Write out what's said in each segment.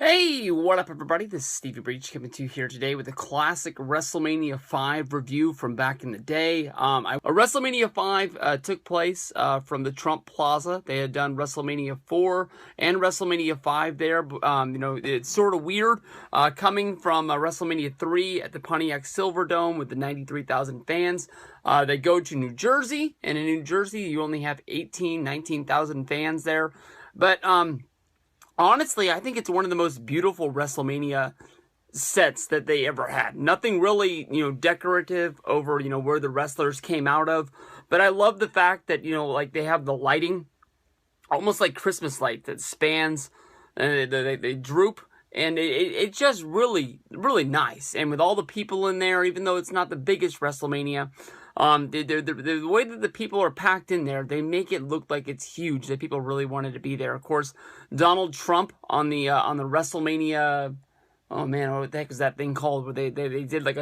Hey, what up everybody? This is Stevie Breach coming to you here today with a classic WrestleMania 5 review from back in the day. WrestleMania 5 took place from the Trump Plaza. They had done WrestleMania 4 and WrestleMania 5 there. It's sort of weird coming from WrestleMania 3 at the Pontiac Silverdome with the 93,000 fans. They go to New Jersey, and in New Jersey you only have 19,000 fans there. But honestly, I think it's one of the most beautiful WrestleMania sets that they ever had. Nothing really, decorative over, where the wrestlers came out of. But I love the fact that, they have the lighting, almost like Christmas light that spans, they droop. And it's just really, really nice. And with all the people in there, even though it's not the biggest WrestleMania, the way that the people are packed in there, they make it look like it's huge, that people really wanted to be there. Of course, Donald Trump on the WrestleMania, oh man, what the heck is that thing called? Where they did like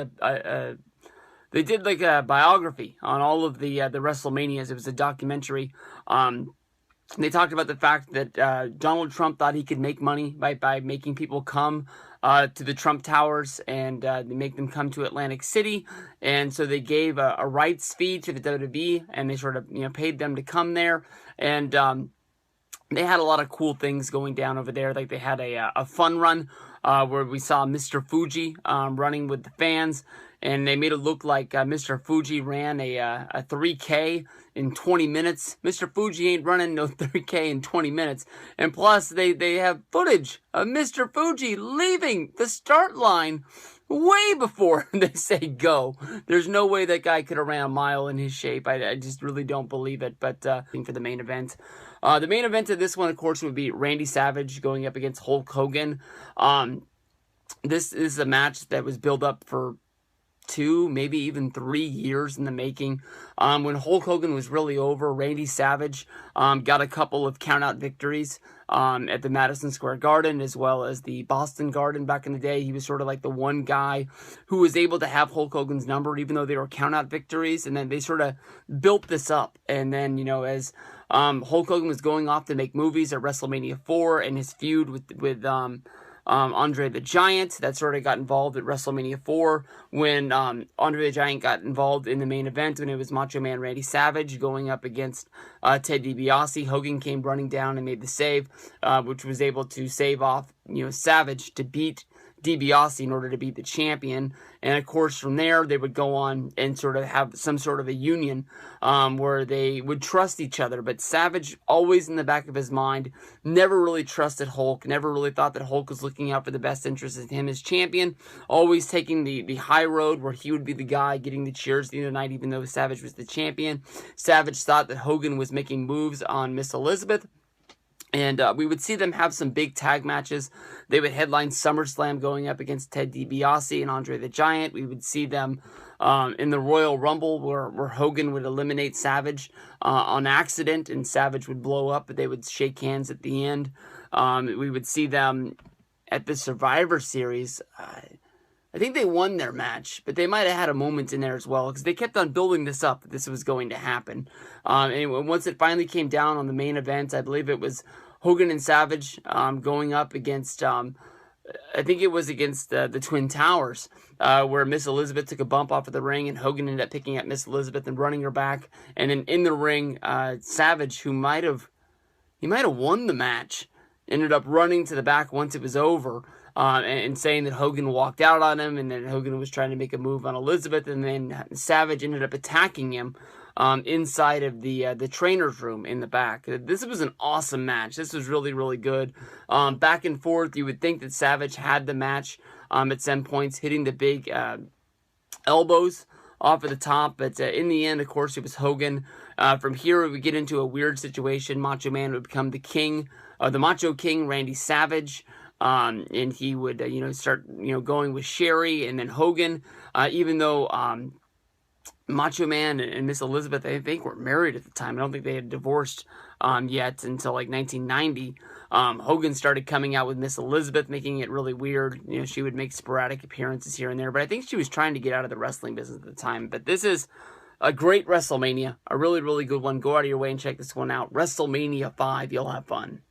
a biography on all of the WrestleManias. It was a documentary. They talked about the fact that Donald Trump thought he could make money by making people come to the Trump Towers and they make them come to Atlantic City. And so they gave a rights fee to the WWE, and they sort of paid them to come there. And they had a lot of cool things going down over there. Like they had a fun run where we saw Mr. Fuji running with the fans. And they made it look like Mr. Fuji ran a 3K in 20 minutes. Mr. Fuji ain't running no 3K in 20 minutes. And plus, they have footage of Mr. Fuji leaving the start line way before they say go. There's no way that guy could have ran a mile in his shape. I just really don't believe it. But for the main event. The main event of this one, of course, would be Randy Savage going up against Hulk Hogan. This is a match that was built up for 2, maybe even 3 years in the making. When Hulk Hogan was really over, Randy Savage got a couple of count-out victories at the Madison Square Garden as well as the Boston Garden back in the day. He was sort of like the one guy who was able to have Hulk Hogan's number even though they were count-out victories, and then they sort of built this up. And then, as Hulk Hogan was going off to make movies at WrestleMania 4 and his feud with Andre the Giant, that sort of got involved at WrestleMania 4 when Andre the Giant got involved in the main event when it was Macho Man Randy Savage going up against Ted DiBiase. Hogan came running down and made the save, which was able to save off Savage to beat DiBiase in order to beat the champion. And of course from there they would go on and sort of have some sort of a union where they would trust each other. But Savage, always in the back of his mind, never really trusted Hulk, never really thought that Hulk was looking out for the best interests of him as champion, always taking the high road where he would be the guy getting the cheers at the end of the night even though Savage was the champion. Savage thought that Hogan was making moves on Miss Elizabeth. And we would see them have some big tag matches. They would headline SummerSlam going up against Ted DiBiase and Andre the Giant. We would see them in the Royal Rumble where Hogan would eliminate Savage on accident and Savage would blow up, but they would shake hands at the end. We would see them at the Survivor Series. I think they won their match, but they might have had a moment in there as well because they kept on building this up that this was going to happen. And once it finally came down on the main event, I believe it was Hogan and Savage going up against, I think it was against the Twin Towers, where Miss Elizabeth took a bump off of the ring and Hogan ended up picking up Miss Elizabeth and running her back. And then in the ring, Savage, who might have won the match, ended up running to the back once it was over. And saying that Hogan walked out on him and that Hogan was trying to make a move on Elizabeth, and then Savage ended up attacking him inside of the trainer's room in the back. This was an awesome match. This was really, really good. Back and forth, you would think that Savage had the match at some points, hitting the big elbows off of the top, but in the end, of course, it was Hogan. From here, we would get into a weird situation. Macho Man would become the king, the Macho King, Randy Savage. And he would, start, going with Sherry and then Hogan, even though, Macho Man and Miss Elizabeth, I think, were married at the time. I don't think they had divorced, yet until like 1990. Hogan started coming out with Miss Elizabeth, making it really weird. She would make sporadic appearances here and there, but I think she was trying to get out of the wrestling business at the time. But this is a great WrestleMania, a really, really good one. Go out of your way and check this one out. WrestleMania 5, you'll have fun.